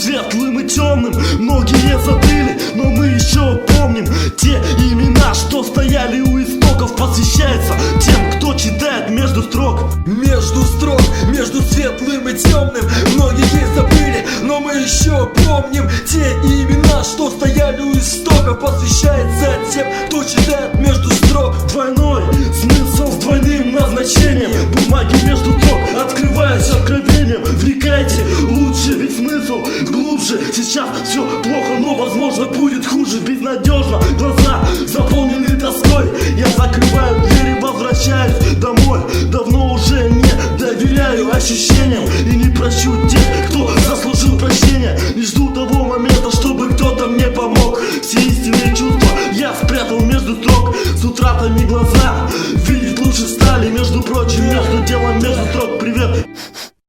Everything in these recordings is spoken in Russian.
светлым и темным. Многие забыли, но мы еще помним те имена, что стояли у истоков. Посвящается тем, кто читает между строк. Между строк, между светлым и темным. Многие забыли, но мы еще помним те имена, что стояли у истоков. Посвящается тем, кто читает между строк. Двойной смысл с двойным назначением. Бумаги между строк, открываясь откровением. Вникайте лучше, ведь смысл глубже. Сейчас все плохо, но возможно будет хуже. Безнадежно, глаза заполнены тоской. Я закрываю двери, возвращаюсь домой. Давно уже не доверяю ощущениям и не прощу тех, кто заслужил прощения. Не жду того момента, чтобы кто-то мне помог. Все истинные чувства я спрятал между строк. С утратами глаза видеть лучше стали. Между прочим, между делом, между строк. Привет.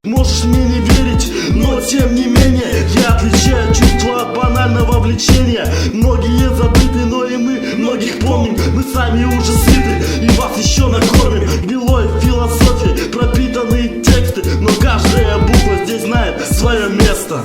Можешь мне не верить, но тем не менее я отличаю чувство от банального влечения. Многие забыты, но и мы многих помним. Мы сами уже сыты и вас еще накормим. Гнилой философией пропитанные тексты, но каждая буква здесь знает свое место.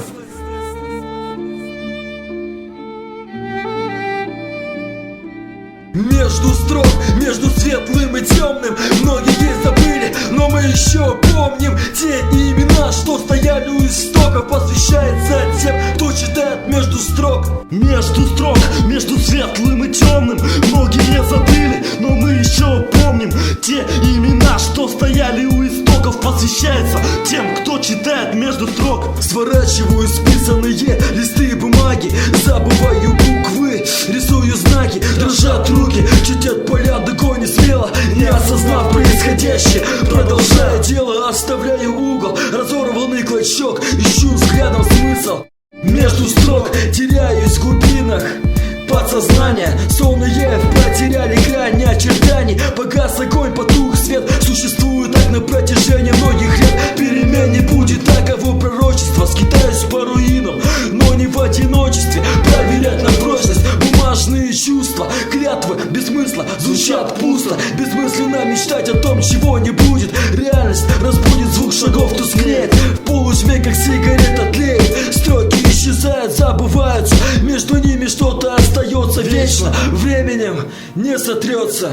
Между строк, между светлым и темным. Многие забыли, но мы еще помним те имена, что стояли у истоков. Посвящается тем, кто читает между строк. Между строк, между светлым и темным. Многие забыли, но мы еще помним те имена, что стояли у истоков. Посвящается тем, кто читает между строк. Сворачиваю списанные листы бумаги, забываю буквы, рисую знаки. Дрожат руки, чертят порядок, не смело, не осознав происходящее. Продолжая дело, оставляю угол, разорванный клочок, ищу взглядом смысл. Между строк теряюсь в глубинах подсознания. Сонные потеряли грани очертаний. Погас огонь, потух свет. Существует так на протяжении многих лет. Перемен не будет, таково пророчество. Скитаюсь по руинам, но не в одиночестве. Проверять на прочность бумажные чувства. Клятвы без смысла звучат пусто. Бессмысленно мечтать о том, чего не будет. Реальность разбудит, звук шагов тускнеет. В полутьме, как сигарета, тлеет. Строки исчезают, забываются. Между ними что-то остается вечно. Временем не сотрется.